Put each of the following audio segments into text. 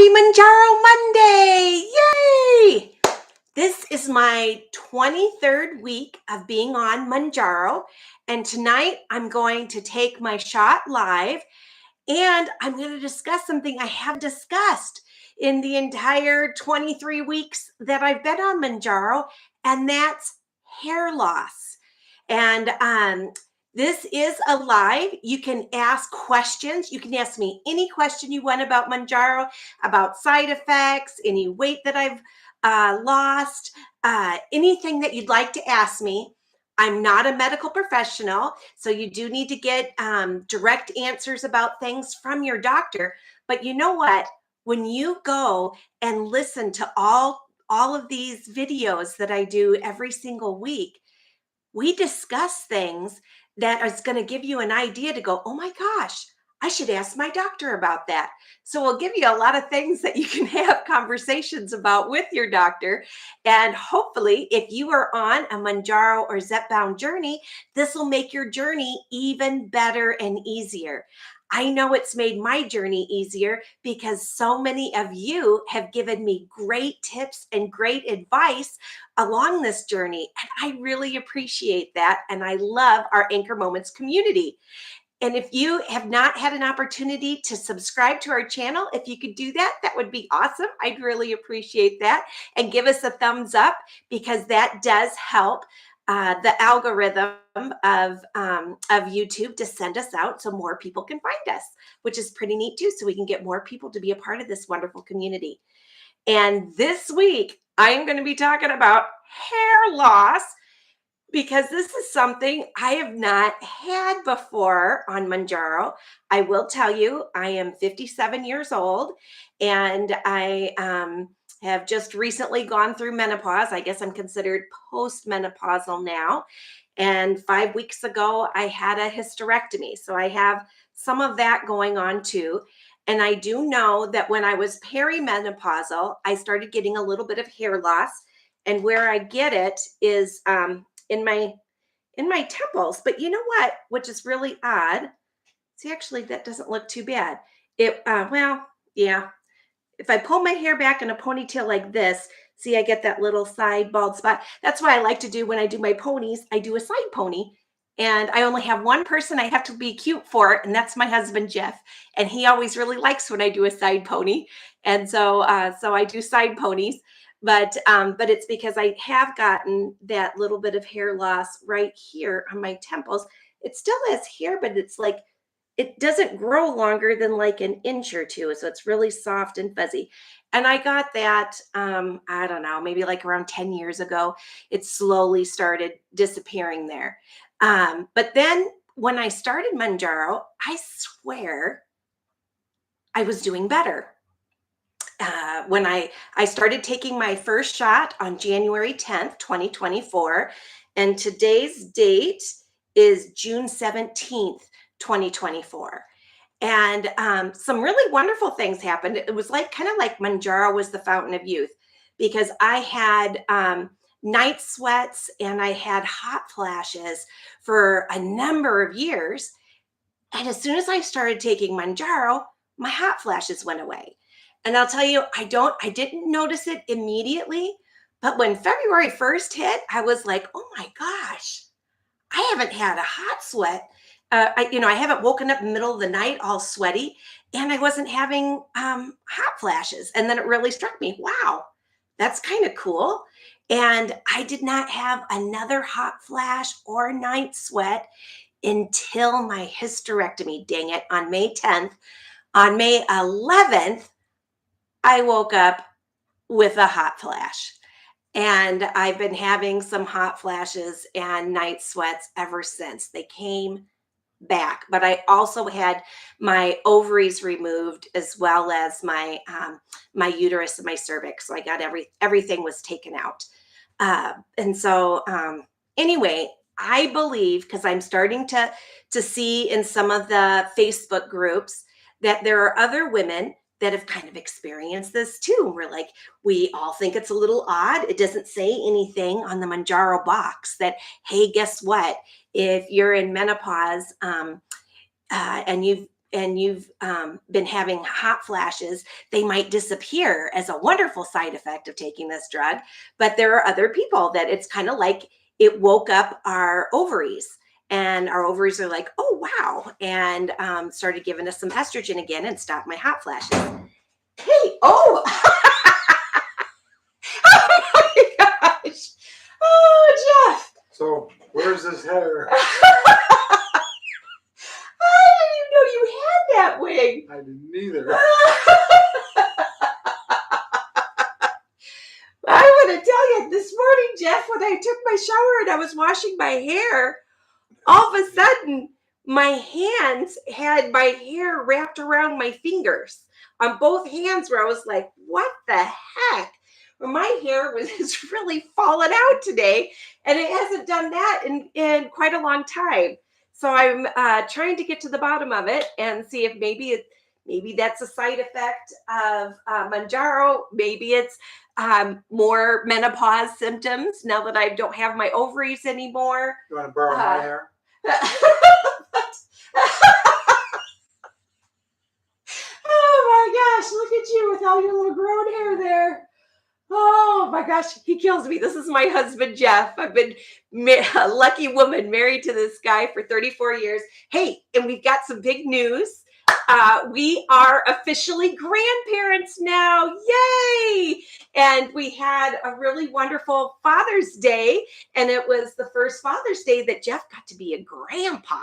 Happy Mounjaro Monday! Yay! This is my 23rd week of being on Mounjaro, and tonight I'm going to take my shot live, and I'm going to discuss something I have discussed in the entire 23 weeks that I've been on Mounjaro, and that's hair loss. And this is a live. You can ask questions. You can ask me any question you want about Mounjaro, about side effects, any weight that I've lost, anything that you'd like to ask me. I'm not a medical professional, so you do need to get direct answers about things from your doctor. But you know what? When you go and listen to all of these videos that I do every single week, we discuss things that is going to give you an idea to go, oh my gosh, I should ask my doctor about that. So we'll give you a lot of things that you can have conversations about with your doctor. And hopefully, if you are on a Mounjaro or Zepbound journey, this will make your journey even better and easier. I know it's made my journey easier because so many of you have given me great tips and great advice along this journey. And I really appreciate that. And I love our Anchor Moments community. And if you have not had an opportunity to subscribe to our channel, if you could do that, that would be awesome. I'd really appreciate that. And give us a thumbs up because that does help the algorithm of YouTube to send us out so more people can find us, which is pretty neat too. So we can get more people to be a part of this wonderful community. And this week, I'm going to be talking about hair loss because this is something I have not had before on Mounjaro. I will tell you, I am 57 years old and I have just recently gone through menopause. I guess I'm considered postmenopausal now. And 5 weeks ago, I had a hysterectomy. So I have some of that going on too. And I do know that when I was perimenopausal, I started getting a little bit of hair loss. And where I get it is in my temples. But you know what? Which is really odd. See, actually, that doesn't look too bad. Well, yeah. If I pull my hair back in a ponytail like this, see, I get that little side bald spot. That's why I like to do when I do my ponies, I do a side pony. And I only have one person I have to be cute for, and that's my husband, Jeff. And he always really likes when I do a side pony. And so I do side ponies. But it's because I have gotten that little bit of hair loss right here on my temples. It still has hair, but it's like it doesn't grow longer than like an inch or two. So it's really soft and fuzzy. And I got that, I don't know, maybe like around 10 years ago. It slowly started disappearing there. But then when I started Mounjaro, I swear I was doing better. When I started taking my first shot on January 10th, 2024, and today's date is June 17th, 2024. And some really wonderful things happened. It was like kind of like Mounjaro was the fountain of youth because I had night sweats and I had hot flashes for a number of years. And as soon as I started taking Mounjaro, my hot flashes went away. And I'll tell you, I didn't notice it immediately, but when February 1st hit, I was like, oh my gosh, I haven't had a hot sweat. I haven't woken up in the middle of the night all sweaty, and I wasn't having hot flashes. And then it really struck me, wow, that's kind of cool. And I did not have another hot flash or night sweat until my hysterectomy, dang it, on May 10th. On May 11th, I woke up with a hot flash. And I've been having some hot flashes and night sweats ever since. They came back. But I also had my ovaries removed as well as my uterus and my cervix. So I got everything was taken out. And so anyway, I believe because I'm starting to see in some of the Facebook groups that there are other women that have kind of experienced this too. We're like, we all think it's a little odd. It doesn't say anything on the Mounjaro box that, hey, guess what? If you're in menopause and you've been having hot flashes, they might disappear as a wonderful side effect of taking this drug. But there are other people that it's kind of like it woke up our ovaries. And our ovaries are like, oh, wow. And started giving us some estrogen again and stopped my hot flashes. Hey, oh, oh my gosh. Oh, Jeff. So where's this hair? I didn't even know you had that wig. I didn't either. I want to tell you, this morning, Jeff, when I took my shower and I was washing my hair, all of a sudden, my hands had my hair wrapped around my fingers on both hands, where I was like, what the heck? Well, my hair was really fallen out today, and it hasn't done that in quite a long time. So I'm trying to get to the bottom of it and see if maybe that's a side effect of Mounjaro. Maybe it's more menopause symptoms now that I don't have my ovaries anymore. You want to borrow my hair? Oh my gosh, look at you with all your little grown hair there. Oh my gosh, he kills me. This is my husband, Jeff. I've been a lucky woman married to this guy for 34 years. Hey, and we've got some big news. We are officially grandparents now. Yay! And we had a really wonderful Father's Day. And it was the first Father's Day that Jeff got to be a grandpa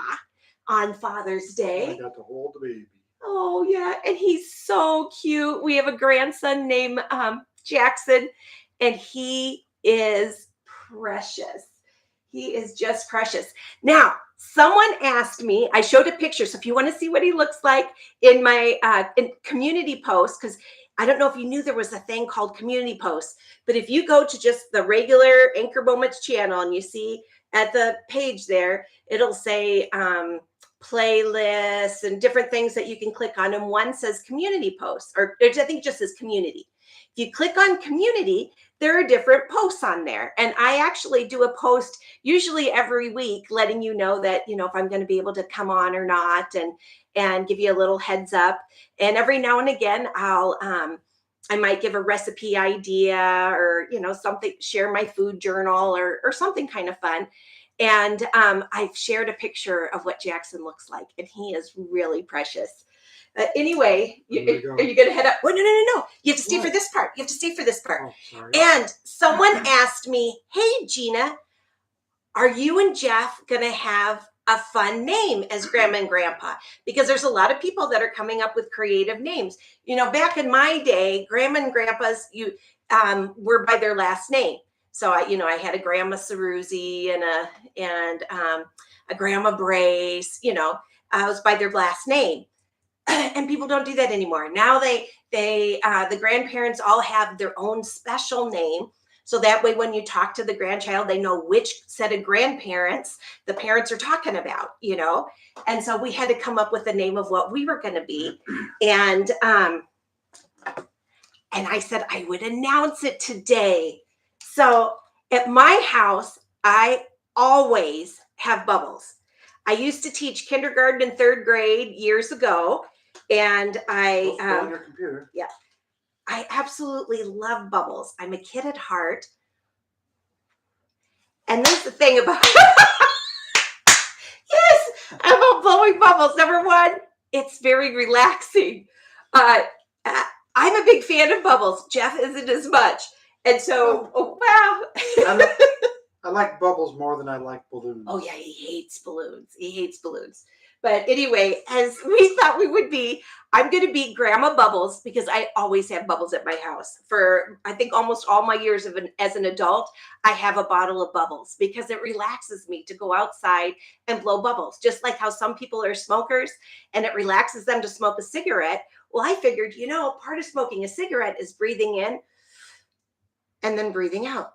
on Father's Day. I got to hold the baby. Oh, yeah. And he's so cute. We have a grandson named Jackson, and he is precious. He is just precious. Now, someone asked me, I showed a picture. So if you want to see what he looks like in my community post, because I don't know if you knew there was a thing called community posts, but if you go to just the regular Anchor Moments channel and you see at the page there, it'll say playlists and different things that you can click on. And one says community posts, or I think it just says community. If you click on community, there are different posts on there. And I actually do a post usually every week letting you know that, if I'm going to be able to come on or not, and give you a little heads up. And every now and again, I might give a recipe idea or, something, share my food journal or something kind of fun. And I've shared a picture of what Jackson looks like, and he is really precious. Anyway, are you going to head up? Well, no. You have to stay for this part. Oh, sorry. And someone asked me, hey, Gina, are you and Jeff going to have a fun name as Grandma and Grandpa? Because there's a lot of people that are coming up with creative names. Back in my day, Grandma and Grandpas were by their last name. So I had a Grandma Ceruzzi and a Grandma Brace. I was by their last name. And people don't do that anymore. Now the grandparents all have their own special name. So that way, when you talk to the grandchild, they know which set of grandparents the parents are talking about, And so we had to come up with a name of what we were going to be. And I said I would announce it today. So at my house, I always have bubbles. I used to teach kindergarten and third grade years ago. And on your computer. Yeah, I absolutely love bubbles. I'm a kid at heart. And there's the thing about, yes, about blowing bubbles. Number one, it's very relaxing. I'm a big fan of bubbles. Jeff isn't as much. And so, wow. I like bubbles more than I like balloons. Oh, yeah, he hates balloons. But anyway, as we thought we would be, I'm going to be Grandma Bubbles because I always have bubbles at my house. For, I think, almost all my years as an adult, I have a bottle of bubbles because it relaxes me to go outside and blow bubbles. Just like how some people are smokers and it relaxes them to smoke a cigarette. Well, I figured, part of smoking a cigarette is breathing in and then breathing out.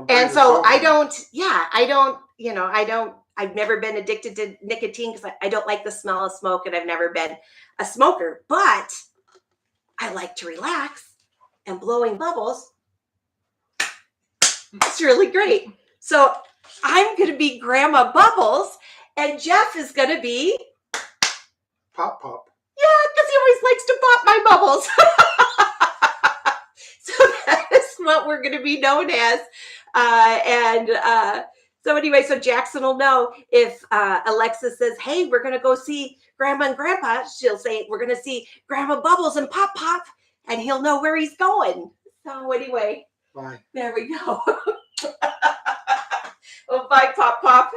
And so I've never been addicted to nicotine because I don't like the smell of smoke, and I've never been a smoker, but I like to relax, and blowing bubbles, it's really great. So I'm going to be Grandma Bubbles, and Jeff is going to be Pop pop. Yeah, because he always likes to pop my bubbles. So that is what we're going to be known as. So anyway, so Jackson will know if Alexa says, hey, we're going to go see Grandma and Grandpa. She'll say, we're going to see Grandma Bubbles and Pop Pop, and he'll know where he's going. So anyway, bye. There we go. Oh, bye, Pop Pop.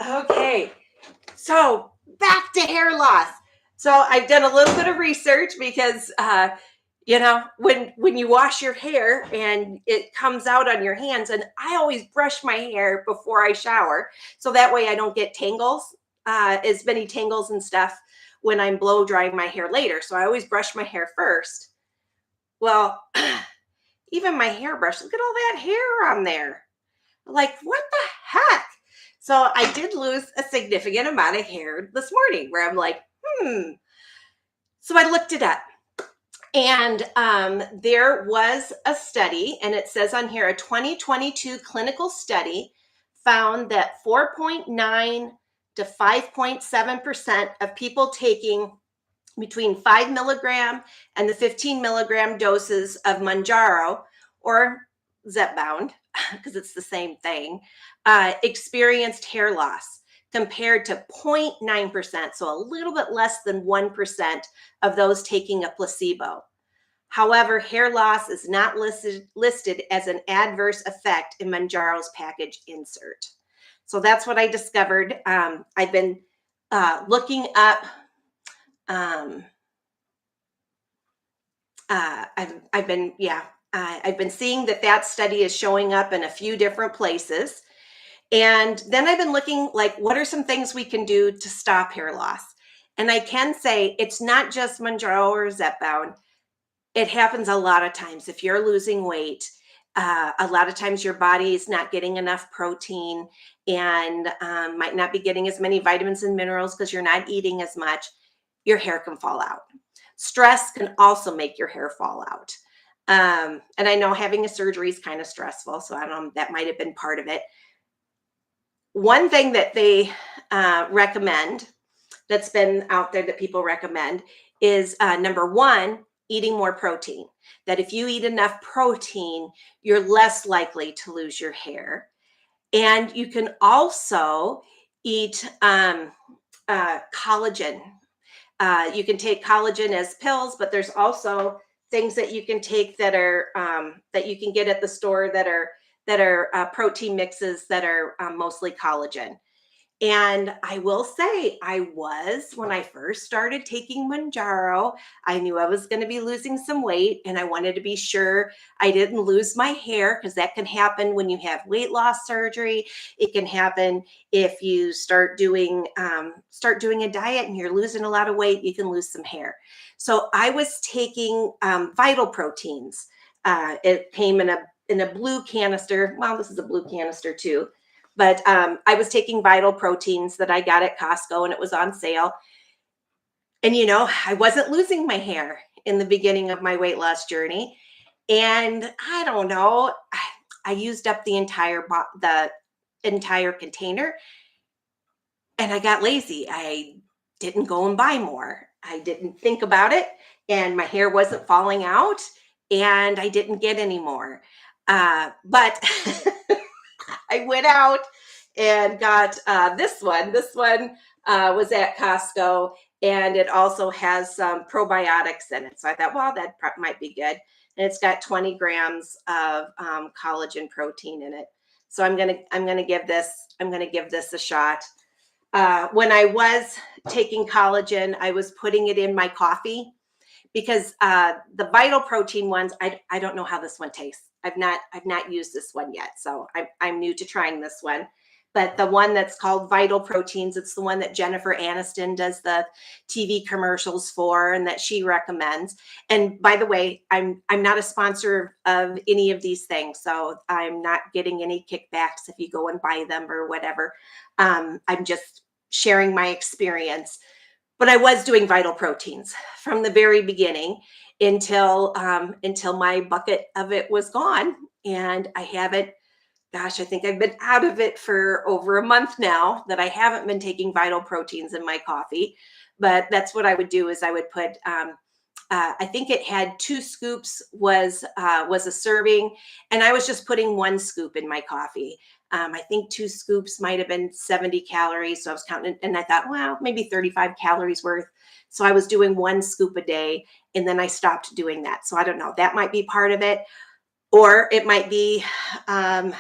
Okay, so back to hair loss. So I've done a little bit of research because when you wash your hair and it comes out on your hands, and I always brush my hair before I shower, so that way I don't get tangles, as many tangles and stuff when I'm blow drying my hair later. So I always brush my hair first. Well, even my hairbrush, look at all that hair on there. Like, what the heck? So I did lose a significant amount of hair this morning where I'm like, So I looked it up. And there was a study, and it says on here, a 2022 clinical study found that 4.9 to 5.7% of people taking between 5 milligram and the 15 milligram doses of Mounjaro or Zepbound, because it's the same thing, experienced hair loss compared to 0.9%, so a little bit less than 1% of those taking a placebo. However, hair loss is not listed as an adverse effect in Mounjaro's package insert. So that's what I discovered. I've been looking up. I've been seeing that study is showing up in a few different places. And then I've been looking, like, what are some things we can do to stop hair loss? And I can say it's not just Mounjaro or Zepbound. It happens a lot of times. If you're losing weight, a lot of times your body is not getting enough protein and might not be getting as many vitamins and minerals because you're not eating as much. Your hair can fall out. Stress can also make your hair fall out. And I know having a surgery is kind of stressful, so I don't know, that might have been part of it. One thing that they recommend, that's been out there that people recommend, is number one, eating more protein. That if you eat enough protein, you're less likely to lose your hair. And you can also eat collagen. You can take collagen as pills, but there's also things that you can take that are that you can get at the store that are protein mixes that are mostly collagen. And I will say, when I first started taking Mounjaro, I knew I was going to be losing some weight, and I wanted to be sure I didn't lose my hair, because that can happen when you have weight loss surgery. It can happen if you start doing a diet and you're losing a lot of weight, you can lose some hair. So I was taking Vital Proteins. It came in a blue canister. Well, this is a blue canister too. But I was taking Vital Proteins that I got at Costco, and it was on sale. And, I wasn't losing my hair in the beginning of my weight loss journey. And I don't know, I used up the entire container, and I got lazy. I didn't go and buy more. I didn't think about it, and my hair wasn't falling out, and I didn't get any more. But I went out and got this one. This one was at Costco, and it also has some probiotics in it. So I thought, well, that might be good. And it's got 20 grams of collagen protein in it. So I'm gonna give this a shot. When I was taking collagen, I was putting it in my coffee, because the Vital Protein ones, I don't know how this one tastes. I've not used this one yet, so I'm new to trying this one. But the one that's called Vital Proteins, it's the one that Jennifer Aniston does the TV commercials for, and that she recommends. And by the way, I'm not a sponsor of any of these things, so I'm not getting any kickbacks if you go and buy them or whatever. I'm just sharing my experience. But I was doing Vital Proteins from the very beginning until my bucket of it was gone, and I haven't gosh, I think I've been out of it for over a month now that I haven't been taking vital proteins in my coffee. But that's what I would do is I would put I think it had 2 scoops was a serving, and I was just putting 1 scoop in my coffee. I think 2 scoops might have been 70 calories. So I was counting, and I thought, well, maybe 35 calories worth. So I was doing 1 scoop a day, and then I stopped doing that. So I don't know. That might be part of it, or it might be um,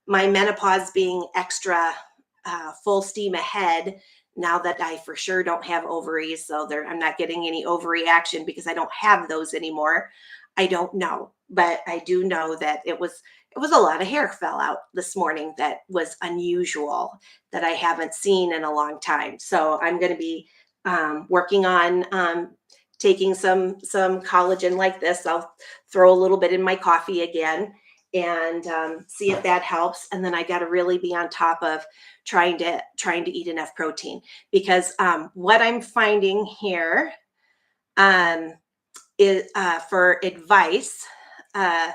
my menopause being extra full steam ahead now that I for sure don't have ovaries. So I'm not getting any ovary action because I don't have those anymore. I don't know, but I do know that it was a lot of hair fell out this morning that was unusual that I haven't seen in a long time. So I'm going to be working on taking some collagen like this. I'll throw a little bit in my coffee again and see if that helps. And then I got to really be on top of trying to eat enough protein, because what I'm finding here um, is for advice uh,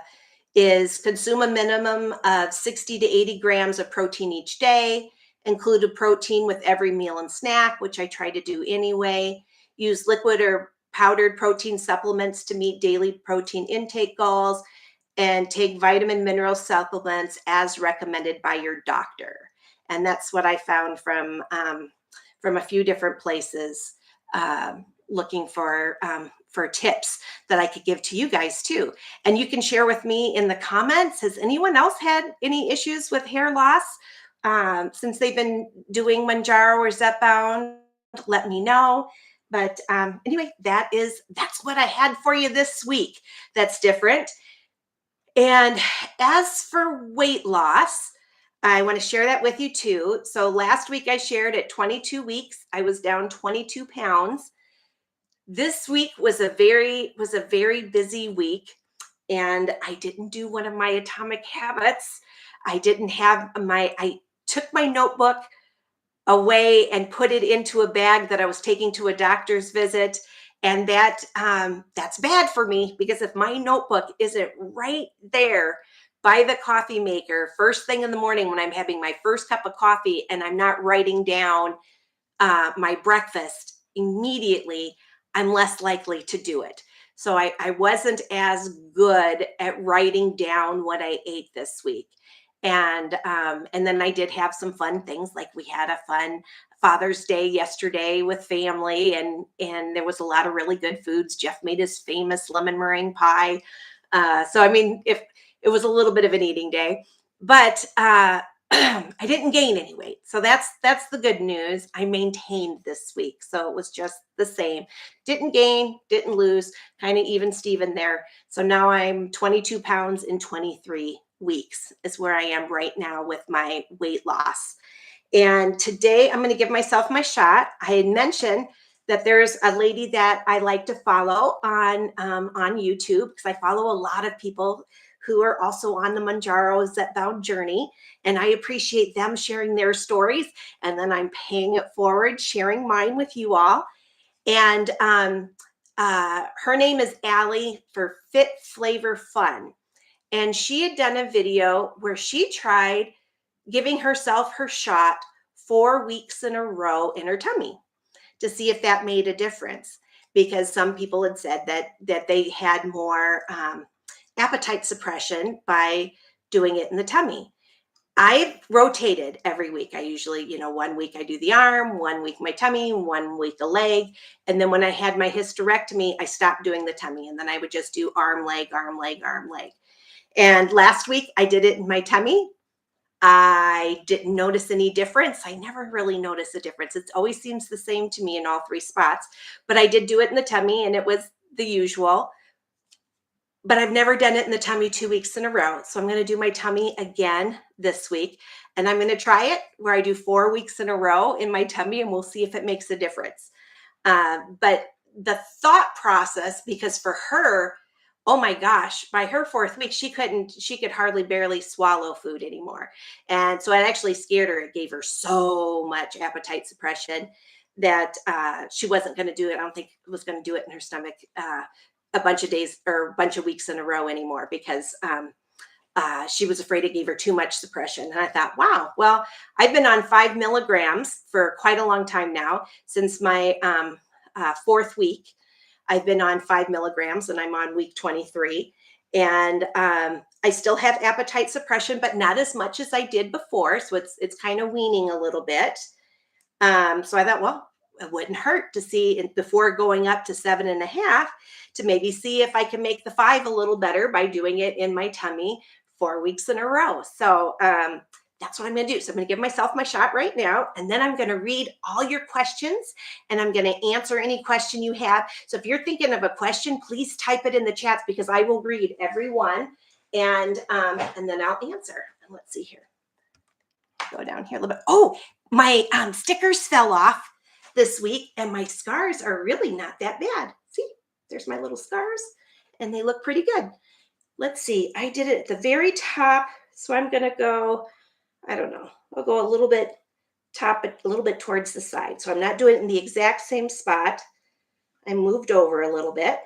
is consume a minimum of 60 to 80 grams of protein each day. Include a protein with every meal and snack, which I try to do anyway. Use liquid or powdered protein supplements to meet daily protein intake goals, and take vitamin mineral supplements as recommended by your doctor. And that's what I found from a few different places, looking for tips that I could give to you guys too. And you can share with me in the comments. Has anyone else had any issues with hair loss since they've been doing Mounjaro or Zepbound? Let me know. But anyway, that's what I had for you this week. That's different. And as for weight loss, I want to share that with you too. So last week I shared at 22 weeks, I was down 22 pounds. This week was a very busy week, and I didn't do one of my atomic habits. I took my notebook away and put it into a bag that I was taking to a doctor's visit. And that's bad for me, because if my notebook isn't right there by the coffee maker first thing in the morning when I'm having my first cup of coffee and I'm not writing down my breakfast immediately, I'm less likely to do it. So I wasn't as good at writing down what I ate this week. And then I did have some fun things, like we had a fun Father's Day yesterday with family, and there was a lot of really good foods. Jeff made his famous lemon meringue pie. So I mean, if it was a little bit of an eating day, but I didn't gain any weight. So that's the good news. I maintained this week. So it was just the same. Didn't gain, didn't lose, kind of even Steven there. So now I'm 22 pounds in 23 weeks is where I am right now with my weight loss. And today I'm going to give myself my shot. I had mentioned that there's a lady that I like to follow on YouTube, because I follow a lot of people who are also on the Mounjaro Zepbound journey, and I appreciate them sharing their stories. And then I'm paying it forward, sharing mine with you all. And her name is Allie for Fit Flavor Fun, and she had done a video where she tried giving herself her shot 4 weeks in a row in her tummy to see if that made a difference, because some people had said that they had more appetite suppression by doing it in the tummy. I rotated every week. I usually, 1 week I do the arm, 1 week my tummy, 1 week the leg. And then when I had my hysterectomy, I stopped doing the tummy, and then I would just do arm, leg, arm, leg, arm, leg. And last week I did it in my tummy. I didn't notice any difference. I never really notice a difference. It always seems the same to me in all 3 spots. But I did do it in the tummy, and it was the usual. But I've never done it in the tummy 2 weeks in a row. So I'm going to do my tummy again this week. And I'm going to try it where I do 4 weeks in a row in my tummy, and we'll see if it makes a difference. But the thought process, because for her, oh my gosh, by her 4th week, she could hardly barely swallow food anymore. And so it actually scared her. It gave her so much appetite suppression that she wasn't going to do it. I don't think it was going to do it in her stomach a bunch of days or a bunch of weeks in a row anymore, because she was afraid I gave her too much suppression. And I thought, wow, well, I've been on 5 milligrams for quite a long time now. Since my 4th week, I've been on 5 milligrams and I'm on week 23. And I still have appetite suppression, but not as much as I did before. So it's kind of weaning a little bit. So I thought, well, it wouldn't hurt to see before going up to 7.5 to maybe see if I can make the 5 a little better by doing it in my tummy 4 weeks in a row. So that's what I'm going to do. So I'm going to give myself my shot right now, and then I'm going to read all your questions and I'm going to answer any question you have. So if you're thinking of a question, please type it in the chats because I will read every one and then I'll answer. And let's see here. Go down here a little bit. Oh, my stickers fell off this week and my scars are really not that bad. See, there's my little scars and they look pretty good. Let's see. I did it at the very top. So I'm going to go, I don't know. I'll go a little bit top, a little bit towards the side. So I'm not doing it in the exact same spot. I moved over a little bit.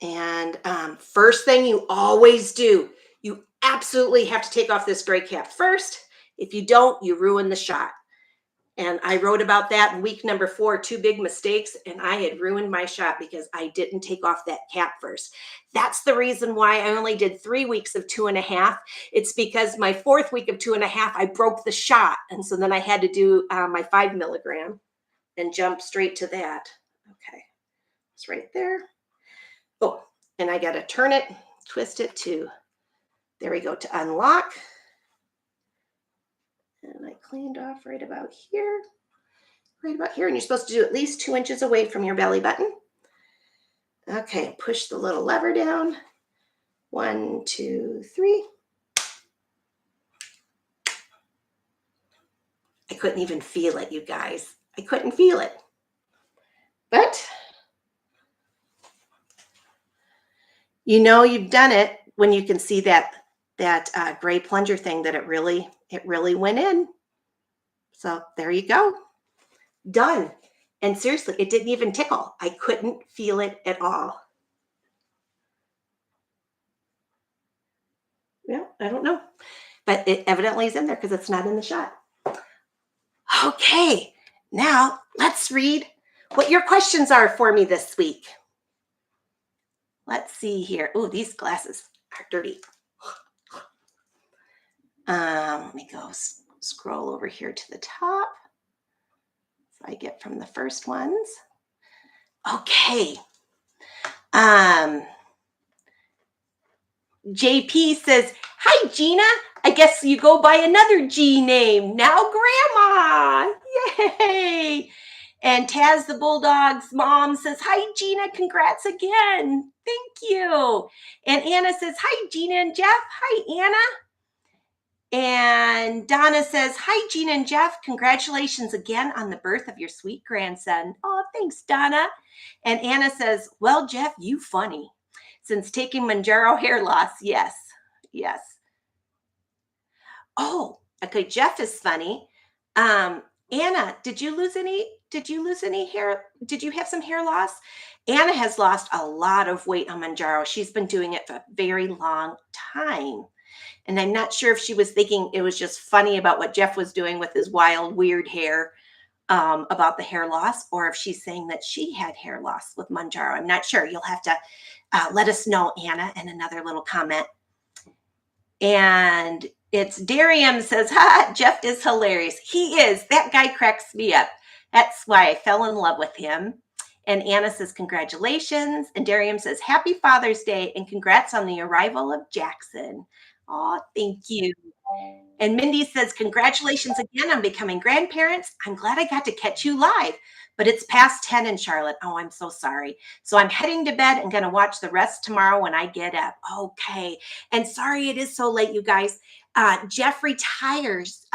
And first thing you always do, you absolutely have to take off this gray cap first. If you don't, you ruin the shot. And I wrote about that in week number 4, 2 big mistakes, and I had ruined my shot because I didn't take off that cap first. That's the reason why I only did 3 weeks of 2.5. It's because my 4th week of 2.5, I broke the shot. And so then I had to do my 5 milligram and jump straight to that. Okay, it's right there. Oh, and I got to turn it, twist it to, there we go, to unlock. And I cleaned off right about here. And you're supposed to do at least 2 inches away from your belly button. Okay, push the little lever down. 1, 2, 3. I couldn't even feel it, you guys. I couldn't feel it. But you know you've done it when you can see that gray plunger thing, that it really went in. So there you go. Done. And seriously, it didn't even tickle. I couldn't feel it at all. Yeah, I don't know. But it evidently is in there because it's not in the shot. Okay, now let's read what your questions are for me this week. Let's see here. Oh, these glasses are dirty. Let me go scroll over here to the top. So I get from the first ones. Okay. JP says, hi, Gina. I guess you go by another G name. Now Grandma. Yay. And Taz the Bulldog's mom says, hi, Gina. Congrats again. Thank you. And Anna says, hi, Gina and Jeff. Hi, Anna. And Donna says, hi, Gina and Jeff. Congratulations again on the birth of your sweet grandson. Oh, thanks, Donna. And Anna says, well, Jeff, you funny. Since taking Mounjaro hair loss, yes. Oh, okay. Jeff is funny. Anna, did you lose any hair? Did you have some hair loss? Anna has lost a lot of weight on Mounjaro. She's been doing it for a very long time. And I'm not sure if she was thinking it was just funny about what Jeff was doing with his wild, weird hair, about the hair loss, or if she's saying that she had hair loss with Mounjaro. I'm not sure. You'll have to let us know, Anna, in another little comment. And it's Darium says, ha, Jeff is hilarious. He is. That guy cracks me up. That's why I fell in love with him. And Anna says, congratulations. And Darium says, happy Father's Day and congrats on the arrival of Jackson. Oh, thank you. And Mindy says, congratulations again on becoming grandparents. I'm glad I got to catch you live, but it's past 10 in Charlotte. Oh, I'm so sorry. So I'm heading to bed and going to watch the rest tomorrow when I get up. Okay. And sorry it is so late, you guys. Jeff retires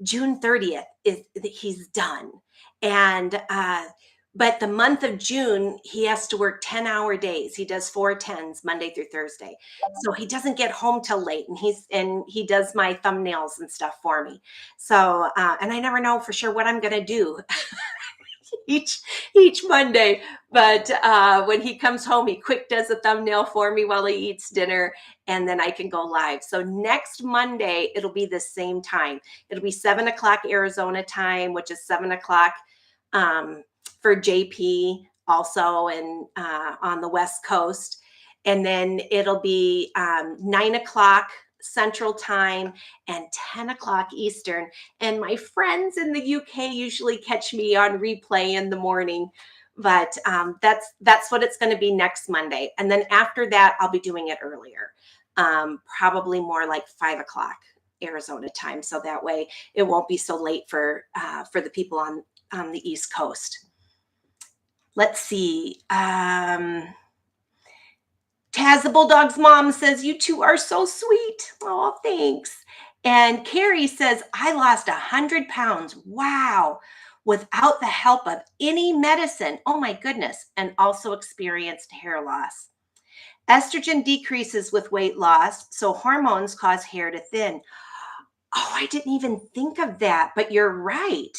June 30th. He's done. And but the month of June, he has to work 10-hour days. He does 4 10s Monday through Thursday. So he doesn't get home till late, and he does my thumbnails and stuff for me. So, and I never know for sure what I'm going to do. each Monday. But when he comes home, he quick does a thumbnail for me while he eats dinner, and then I can go live. So next Monday, it'll be the same time. It'll be 7 o'clock Arizona time, which is 7 o'clock for JP also, and on the West Coast. And then it'll be 9 o'clock Central Time and 10 o'clock Eastern. And my friends in the UK usually catch me on replay in the morning. But that's what it's going to be next Monday. And then after that, I'll be doing it earlier, probably more like 5 o'clock Arizona time. So that way it won't be so late for the people on the East Coast. Let's see. Taz the Bulldog's mom says, you two are so sweet. Oh, thanks. And Carrie says, I lost 100 pounds. Wow. Without the help of any medicine. Oh my goodness. And also experienced hair loss. Estrogen decreases with weight loss, so hormones cause hair to thin. Oh, I didn't even think of that, but you're right.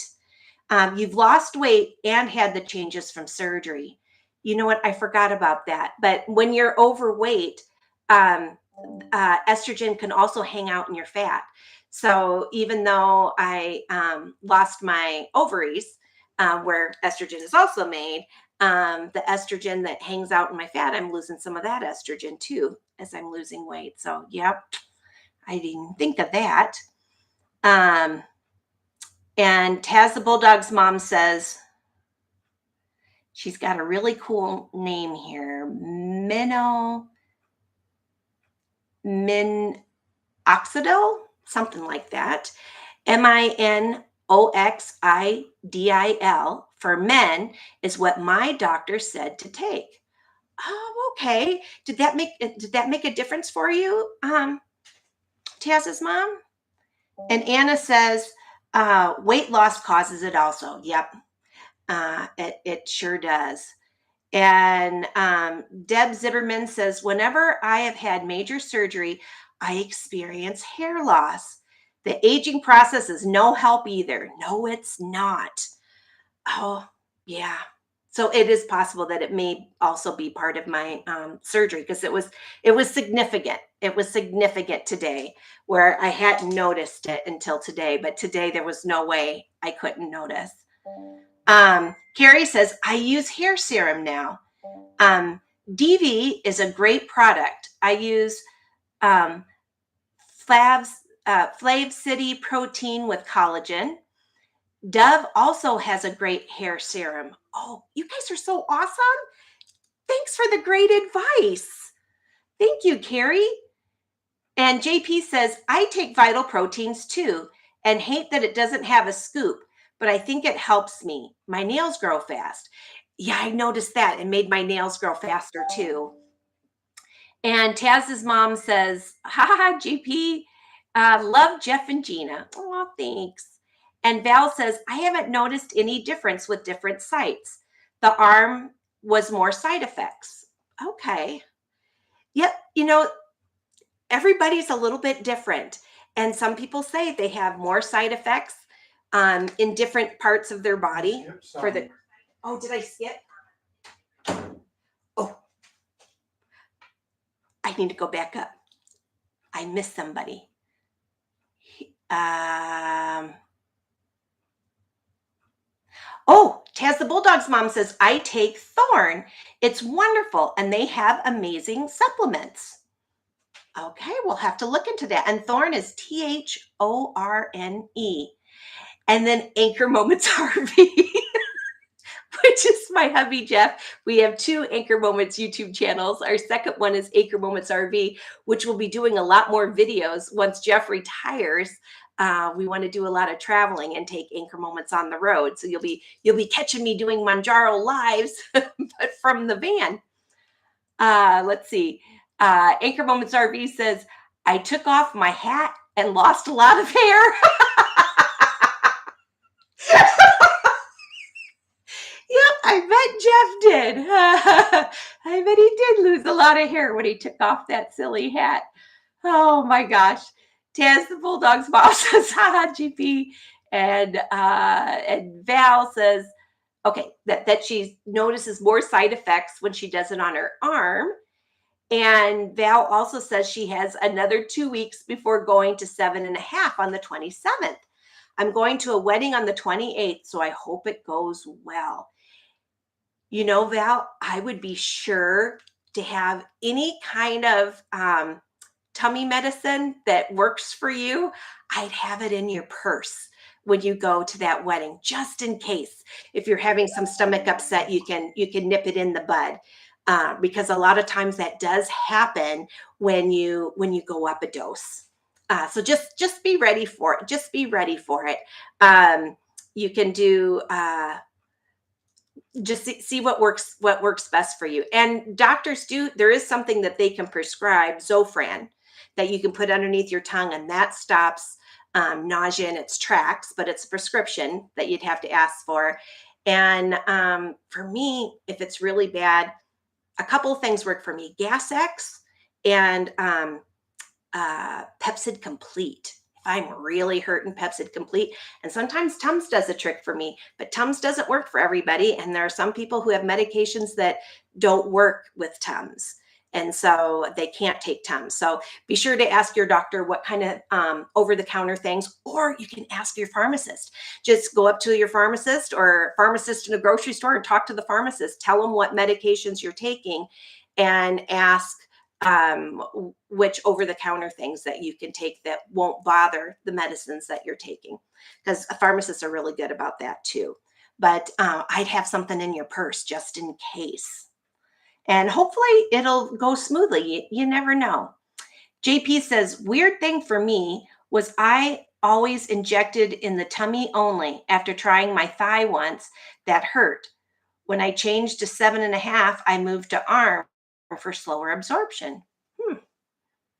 You've lost weight and had the changes from surgery. You know what? I forgot about that. But when you're overweight, estrogen can also hang out in your fat. So even though I lost my ovaries, where estrogen is also made, the estrogen that hangs out in my fat, I'm losing some of that estrogen too as I'm losing weight. So, yep, I didn't think of that. And Taz the Bulldog's mom says, she's got a really cool name here. Minoxidil, something like that. Minoxidil for men is what my doctor said to take. Oh, okay. Did that make a difference for you, Taz's mom? And Anna says, weight loss causes it also. Yep. It sure does. And Deb Zibberman says, whenever I have had major surgery, I experience hair loss. The aging process is no help either. No, it's not. Oh, yeah. So it is possible that it may also be part of my surgery, because it was significant. It was significant today, where I hadn't noticed it until today. But today there was no way I couldn't notice. Carrie says, I use hair serum now. DV is a great product. I use Flav City protein with collagen. Dove also has a great hair serum. Oh, you guys are so awesome. Thanks for the great advice. Thank you, Carrie. And JP says, I take Vital Proteins too, and hate that it doesn't have a scoop, but I think it helps me. My nails grow fast. Yeah, I noticed that. It made my nails grow faster too. And Taz's mom says, haha, JP, love Jeff and Gina. Oh, thanks. And Val says, I haven't noticed any difference with different sites. The arm was more side effects. Okay. Yep. Everybody's a little bit different. And some people say they have more side effects in different parts of their body. Oh, did I skip? Oh, I need to go back up. I missed somebody. Oh, Taz the Bulldog's mom says, I take Thorn. It's wonderful, and they have amazing supplements. Okay, we'll have to look into that. And Thorn is THORNE. And then Anchor Moments RV, which is my hubby, Jeff. We have 2 Anchor Moments YouTube channels. Our second one is Anchor Moments RV, which will be doing a lot more videos once Jeff retires. We want to do a lot of traveling and take Anchor Moments on the road. So you'll be catching me doing Mounjaro lives, but from the van. Let's see. Anchor Moments RV says, I took off my hat and lost a lot of hair. Yep, I bet Jeff did. I bet he did lose a lot of hair when he took off that silly hat. Oh my gosh. Taz the Bulldog's mom says, haha, GP. And Val says, Okay, that she notices more side effects when she does it on her arm. And Val also says she has another 2 weeks before going to 7.5 on the 27th. I'm going to a wedding on the 28th, so I hope it goes well. You know, Val, I would be sure to have any kind of tummy medicine that works for you. I'd have it in your purse when you go to that wedding, just in case. If you're having some stomach upset, you can nip it in the bud. Because a lot of times that does happen when you go up a dose. So just be ready for it. Just be ready for it. You can do just see what works best for you. And doctors do, there is something that they can prescribe, Zofran, that you can put underneath your tongue, and that stops nausea in its tracks, but it's a prescription that you'd have to ask for. And for me, if it's really bad, a couple of things work for me: Gas X and Pepsid Complete. If I'm really hurting, Pepsid Complete. And sometimes Tums does a trick for me, but Tums doesn't work for everybody. And there are some people who have medications that don't work with Tums. And so they can't take Tums. So be sure to ask your doctor what kind of over-the-counter things, or you can ask your pharmacist. Just go up to your pharmacist or pharmacist in a grocery store and talk to the pharmacist. Tell them what medications you're taking and ask which over-the-counter things that you can take that won't bother the medicines that you're taking, because pharmacists are really good about that too. But I'd have something in your purse just in case, and hopefully it'll go smoothly. You never know. JP says, weird thing for me was I always injected in the tummy only. After trying my thigh once, that hurt. When I changed to 7.5, I moved to arm for slower absorption.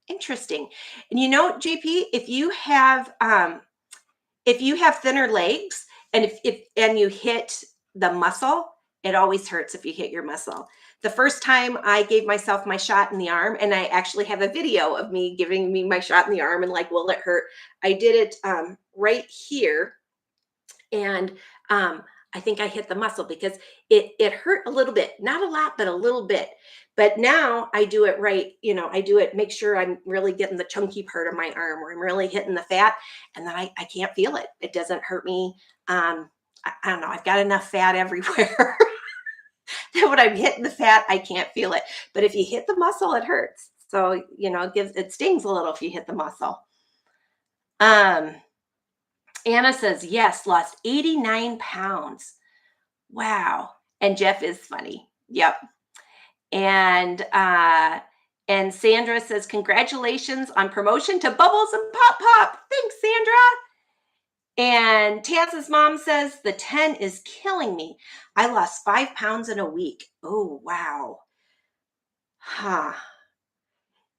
Interesting. And you know, JP, if you have thinner legs, and if you hit the muscle, it always hurts if you hit your muscle. The first time I gave myself my shot in the arm, and I actually have a video of me giving me my shot in the arm, and like, will it hurt? I did it right here, and I think I hit the muscle because it hurt a little bit, not a lot, but a little bit. But now I do it right. I do it, make sure I'm really getting the chunky part of my arm where I'm really hitting the fat, and then I can't feel it. It doesn't hurt me. I don't know. I've got enough fat everywhere that when I'm hitting the fat, I can't feel it. But if you hit the muscle, it hurts. So, it stings a little if you hit the muscle. Anna says, yes, lost 89 pounds. Wow. And Jeff is funny. Yep. And Sandra says, congratulations on promotion to Bubbles and Pop Pop. Thanks, Sandra. And Taz's mom says, the 10 is killing me. I lost 5 pounds in a week. Oh, wow. Huh.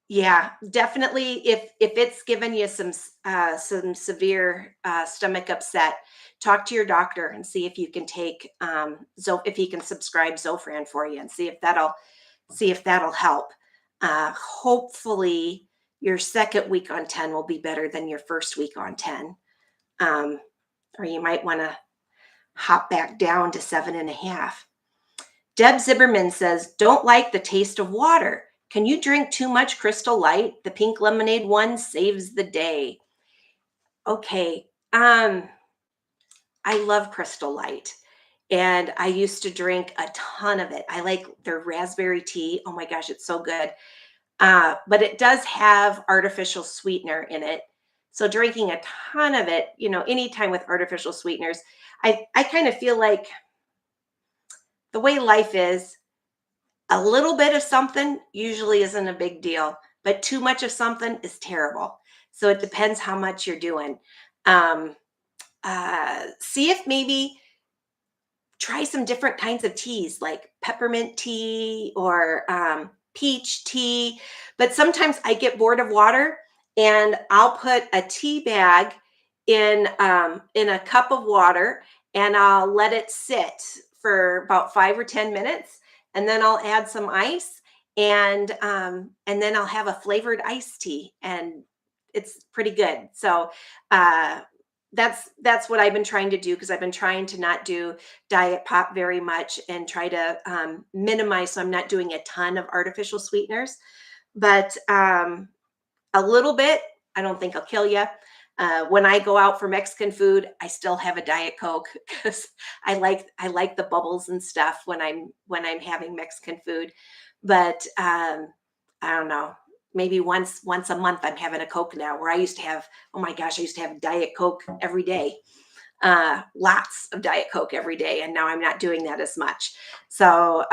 Yeah, definitely. If it's given you some severe stomach upset, talk to your doctor and see if you can take if he can subscribe Zofran for you, and see if that'll help. Hopefully, your second week on 10 will be better than your first week on 10, or you might want to hop back down to 7.5. Deb Zimmerman says, don't like the taste of water. Can you drink too much Crystal Light? The pink lemonade one saves the day. Okay. I love Crystal Light, and I used to drink a ton of it. I like their raspberry tea. Oh my gosh, it's so good. But it does have artificial sweetener in it. So drinking a ton of it, anytime with artificial sweeteners, I kind of feel like the way life is, a little bit of something usually isn't a big deal, but too much of something is terrible. So it depends how much you're doing. See if maybe try some different kinds of teas, like peppermint tea or peach tea. But sometimes I get bored of water, and I'll put a tea bag in a cup of water, and I'll let it sit for about 5 or 10 minutes, and then I'll add some ice, and then I'll have a flavored iced tea, and it's pretty good. So that's what I've been trying to do, because I've been trying to not do diet pop very much and try to minimize. So I'm not doing a ton of artificial sweeteners, but a little bit. I don't think I'll kill you. When I go out for Mexican food, I still have a Diet Coke because I like the bubbles and stuff when I'm having Mexican food. But I don't know. Maybe once a month I'm having a Coke now. Where I used to have, oh my gosh, I used to have Diet Coke every day, lots of Diet Coke every day, and now I'm not doing that as much. So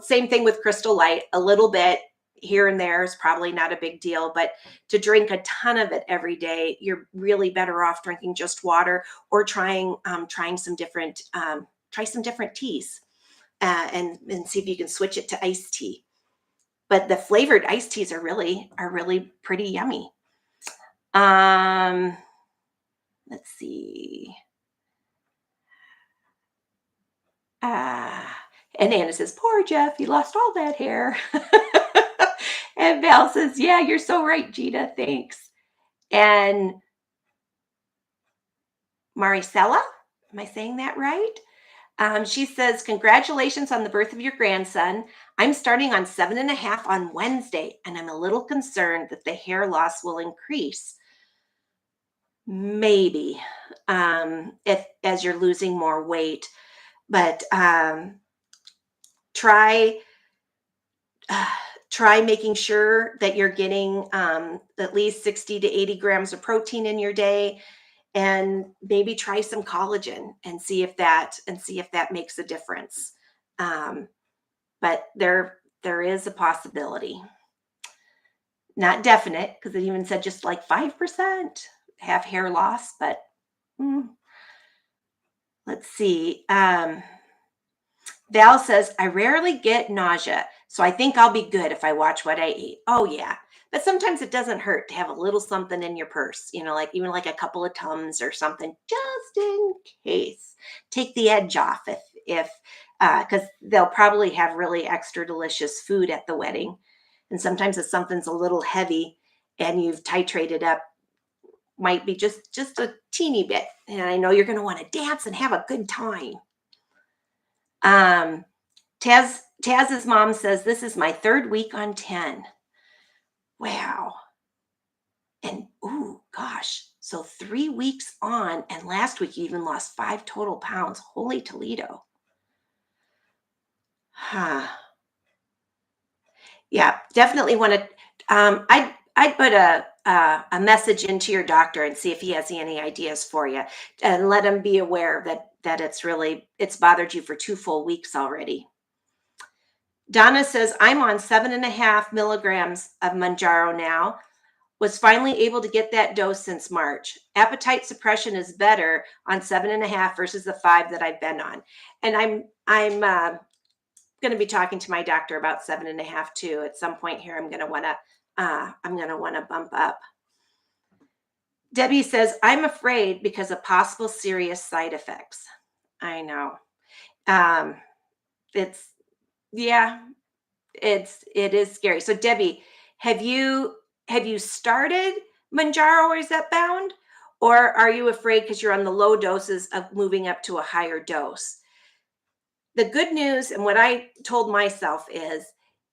same thing with Crystal Light. A little bit here and there is probably not a big deal, but to drink a ton of it every day, you're really better off drinking just water, or trying some different try some different teas, and see if you can switch it to iced tea. But the flavored iced teas are really pretty yummy. Let's see. And Anna says, poor Jeff, he lost all that hair. And Val says, yeah, you're so right, Gina. Thanks. And Maricela, am I saying that right? She says, congratulations on the birth of your grandson. I'm starting on 7.5 on Wednesday, and I'm a little concerned that the hair loss will increase. Maybe, if as you're losing more weight, but try try making sure that you're getting at least 60 to 80 grams of protein in your day, and maybe try some collagen and see if that makes a difference. But there is a possibility, not definite, because it even said just like 5% have hair loss. But let's see. Val says, I rarely get nausea, so I think I'll be good if I watch what I eat. Oh, yeah. But sometimes it doesn't hurt to have a little something in your purse, like even like a couple of Tums or something, just in case. Take the edge off if because they'll probably have really extra delicious food at the wedding. And sometimes if something's a little heavy and you've titrated up, might be just a teeny bit. And I know you're going to want to dance and have a good time. Taz's mom says, this is my 3rd week on 10. Wow. And oh gosh, so 3 weeks on, and last week you even lost 5 total pounds. Holy Toledo. Yeah, definitely want to. I'd put a message into your doctor and see if he has any ideas for you, and let him be aware that it's bothered you for 2 full weeks already. Donna says, I'm on 7.5 milligrams of Mounjaro now. Was finally able to get that dose since March. Appetite suppression is better on 7.5 versus the 5 that I've been on. And I'm going to be talking to my doctor about 7.5 too. At some point here, I'm going to want to bump up. Debbie says, I'm afraid because of possible serious side effects. I know. It is scary. So Debbie, have you started Mounjaro or Zepbound, or are you afraid because you're on the low doses of moving up to a higher dose? The good news, and what I told myself is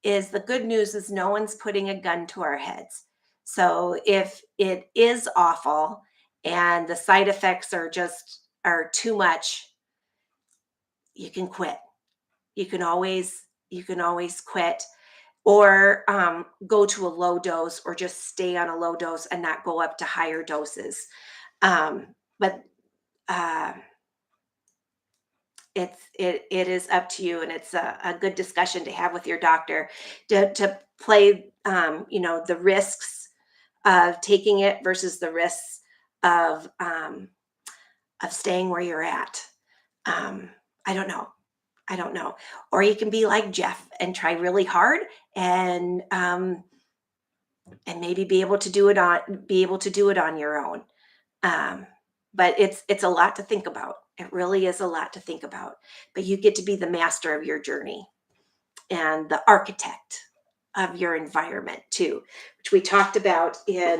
the good news is no one's putting a gun to our heads. So if it is awful and the side effects are too much, you can quit. You can always quit, or go to a low dose, or just stay on a low dose and not go up to higher doses. But it is up to you, and it's a good discussion to have with your doctor to play the risks of taking it versus the risks of staying where you're at. I don't know. Or you can be like Jeff and try really hard, and maybe be able to do it on your own. But it's a lot to think about. It really is a lot to think about. But you get to be the master of your journey and the architect of your environment too, which we talked about in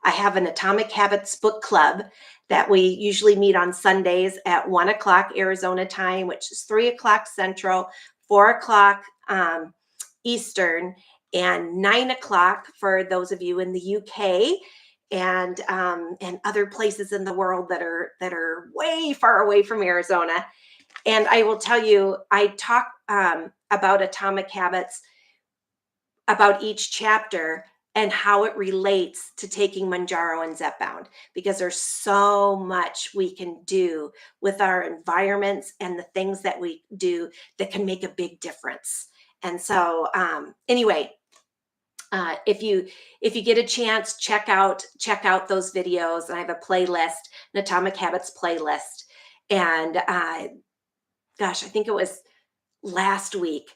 I have an Atomic Habits book club that we usually meet on Sundays at 1 o'clock Arizona time, which is 3 o'clock Central, 4 o'clock Eastern, and 9 o'clock for those of you in the UK and other places in the world that are way far away from Arizona. And I will tell you, I talk about Atomic Habits, about each chapter and how it relates to taking Mounjaro and Zepbound, because there's so much we can do with our environments and the things that we do that can make a big difference. And so anyway, if you get a chance, check out those videos. And I have a playlist, an Atomic Habits playlist. And gosh, I think it was last week.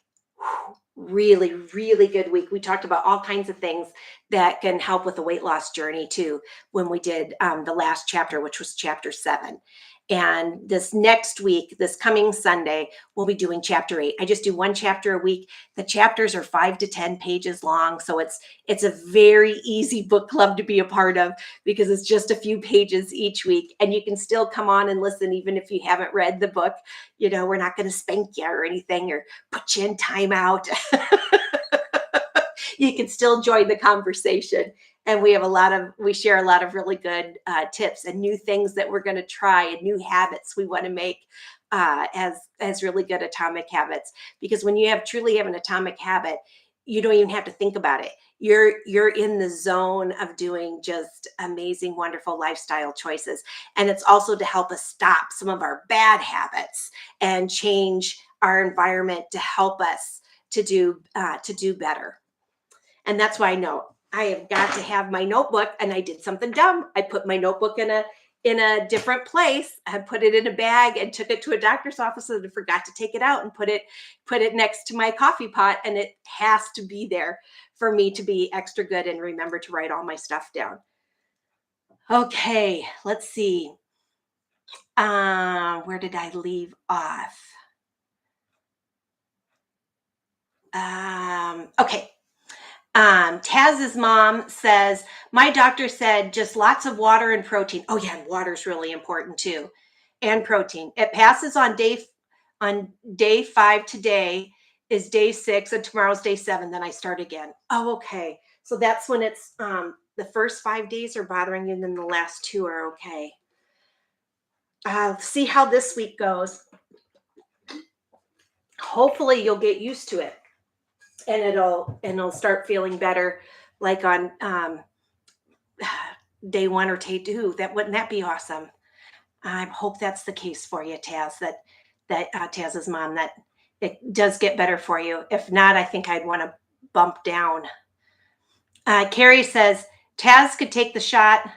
Really, really good week. We talked about all kinds of things that can help with the weight loss journey too, when we did the last chapter, which was chapter 7. And this next week, this coming Sunday, we'll be doing chapter 8. I just do one chapter a week. The chapters are 5 to 10 pages long. So it's a very easy book club to be a part of, because it's just a few pages each week. And you can still come on and listen, even if you haven't read the book. You know, we're not going to spank you or anything or put you in timeout. You can still join the conversation. And we share a lot of really good tips and new things that we're going to try, and new habits we want to make as really good atomic habits. Because when you truly have an atomic habit, you don't even have to think about it. You're in the zone of doing just amazing, wonderful lifestyle choices. And it's also to help us stop some of our bad habits and change our environment to help us to do better. And that's why I know I have got to have my notebook. And I did something dumb. I put my notebook in a different place. I put it in a bag and took it to a doctor's office and forgot to take it out and put it next to my coffee pot. And it has to be there for me to be extra good and remember to write all my stuff down. Okay, let's see. Where did I leave off? Okay. Taz's mom says, my doctor said just lots of water and protein. Oh yeah, and water is really important too. And protein. It passes on day 5 today is day 6 and tomorrow's day 7. Then I start again. Oh, okay. So that's when it's the first 5 days are bothering you, and then the last 2 are okay. See how this week goes. Hopefully you'll get used to it. And it'll start feeling better, like on day 1 or day 2. Wouldn't that be awesome? I hope that's the case for you, Taz. That Taz's mom, that it does get better for you. If not, I think I'd want to bump down. Carrie says Taz could take the shot.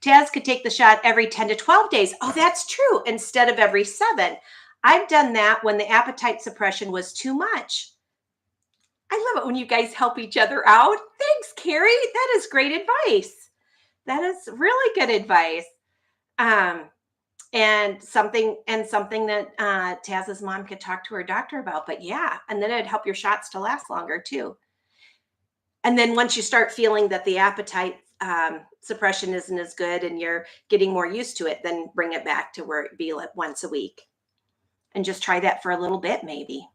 Taz could take the shot every 10 to 12 days. Oh, that's true. Instead of every 7. I've done that when the appetite suppression was too much. I love it when you guys help each other out. Thanks, Carrie. That is great advice. That is really good advice. And something that Taz's mom could talk to her doctor about. But yeah, and then it'd help your shots to last longer too. And then once you start feeling that the appetite suppression isn't as good and you're getting more used to it, then bring it back to where it be like once a week. And just try that for a little bit, maybe.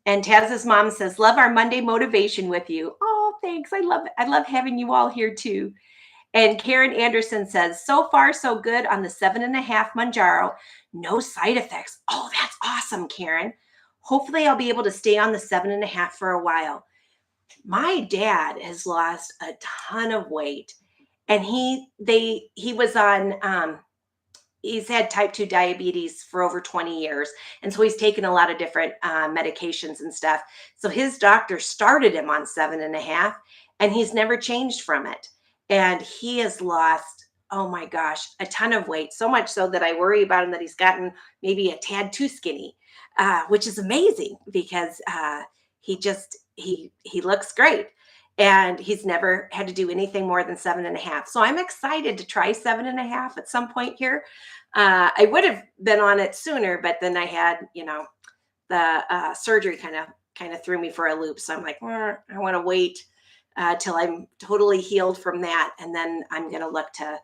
And Taz's mom says, love our Monday motivation with you. Oh, thanks. I love having you all here too. And Karen Anderson says, so far so good on the 7.5 Mounjaro. No side effects. Oh, that's awesome, Karen. Hopefully I'll be able to stay on the 7.5 for a while. My dad has lost a ton of weight, and he was on he's had type 2 diabetes for over 20 years. And so he's taken a lot of different medications and stuff. So his doctor started him on 7.5, and he's never changed from it. And he has lost, oh my gosh, a ton of weight. So much so that I worry about him that he's gotten maybe a tad too skinny, which is amazing because he looks great. And he's never had to do anything more than 7.5. So I'm excited to try 7.5 at some point here. I would have been on it sooner, but then I had, the surgery kind of threw me for a loop. So I'm like, I want to wait till I'm totally healed from that. And then I'm going to look to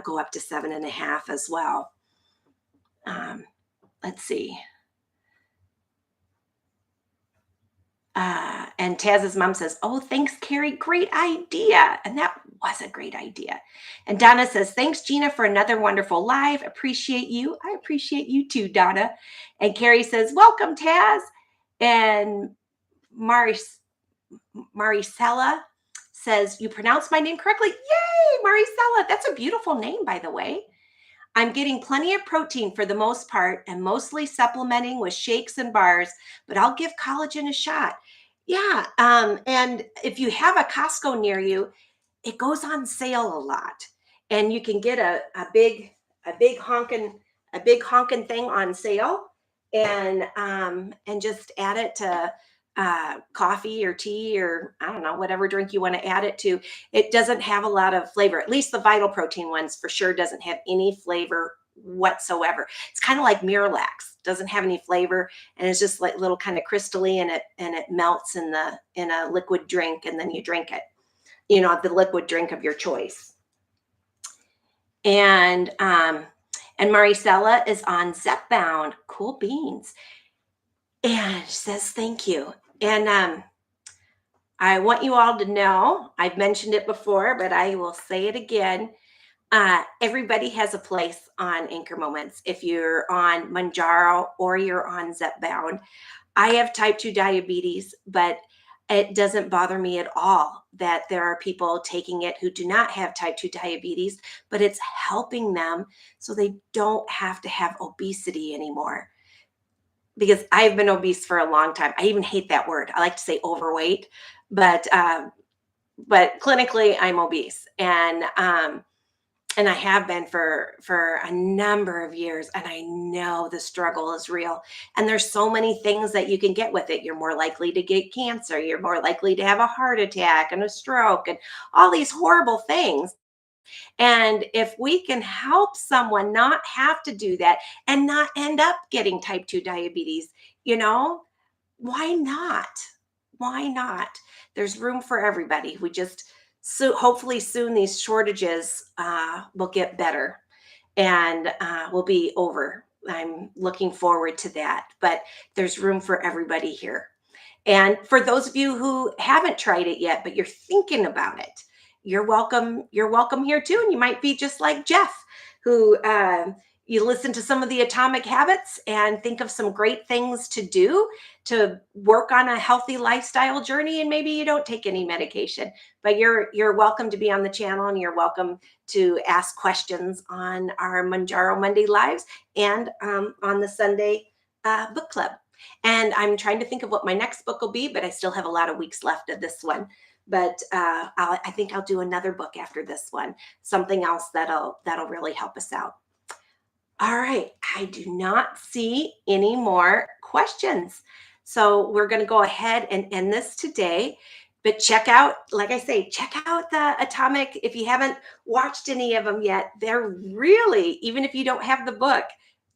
go up to 7.5 as well. Let's see. And Taz's mom says, "Oh, thanks, Carrie. Great idea." And that was a great idea. And Donna says, "Thanks, Gina, for another wonderful live. Appreciate you." I appreciate you too, Donna. And Carrie says, "Welcome, Taz." And Maricela says, "You pronounced my name correctly." Yay, Maricela. That's a beautiful name, by the way. "I'm getting plenty of protein for the most part and mostly supplementing with shakes and bars, but I'll give collagen a shot." Yeah. And if you have a Costco near you, it goes on sale a lot. And you can get a big honking thing on sale, and just add it to coffee or tea, or I don't know, whatever drink you want to add it to. It doesn't have a lot of flavor. At least the Vital Protein ones for sure doesn't have any flavor whatsoever. It's kind of like Miralax, doesn't have any flavor, and it's just like little kind of crystally, and it melts in a liquid drink, and then you drink it. The liquid drink of your choice. And Maricela is on Zepbound. Cool beans. And she says, "Thank you." And I want you all to know, I've mentioned it before, but I will say it again. Everybody has a place on Anchor Moments. If you're on Mounjaro or you're on Zepbound, I have type 2 diabetes, but it doesn't bother me at all that there are people taking it who do not have type 2 diabetes, but it's helping them so they don't have to have obesity anymore. Because I've been obese for a long time. I even hate that word. I like to say overweight, but clinically I'm obese, and I have been for a number of years, and I know the struggle is real. And there's so many things that you can get with it. You're more likely to get cancer. You're more likely to have a heart attack and a stroke and all these horrible things. And if we can help someone not have to do that and not end up getting type 2 diabetes, why not? Why not? There's room for everybody. We just, so hopefully soon these shortages will get better, and will be over. I'm looking forward to that. But there's room for everybody here. And for those of you who haven't tried it yet, but you're thinking about it, you're welcome. You're welcome here too. And you might be just like Jeff, who you listen to some of the Atomic Habits and think of some great things to do to work on a healthy lifestyle journey. And maybe you don't take any medication, but you're welcome to be on the channel, and you're welcome to ask questions on our Mounjaro Monday lives and on the Sunday book club. And I'm trying to think of what my next book will be, but I still have a lot of weeks left of this one. But I think I'll do another book after this one, something else that'll really help us out. All right, I do not see any more questions. So we're going to go ahead and end this today. But check out, like I say, check out the Atomic. If you haven't watched any of them yet, they're really, even if you don't have the book,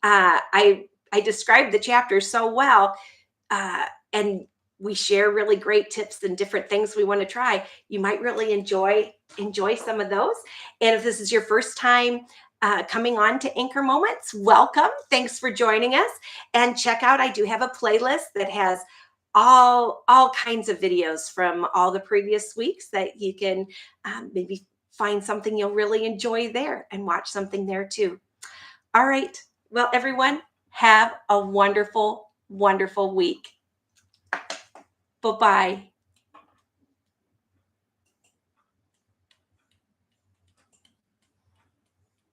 I described the chapters so well, and we share really great tips and different things we want to try. You might really enjoy some of those. And if this is your first time coming on to Anchor Moments, welcome. Thanks for joining us. And check out, I do have a playlist that has all kinds of videos from all the previous weeks that you can maybe find something you'll really enjoy there and watch something there too. All right. Well, everyone, have a wonderful, wonderful week. Bye-bye.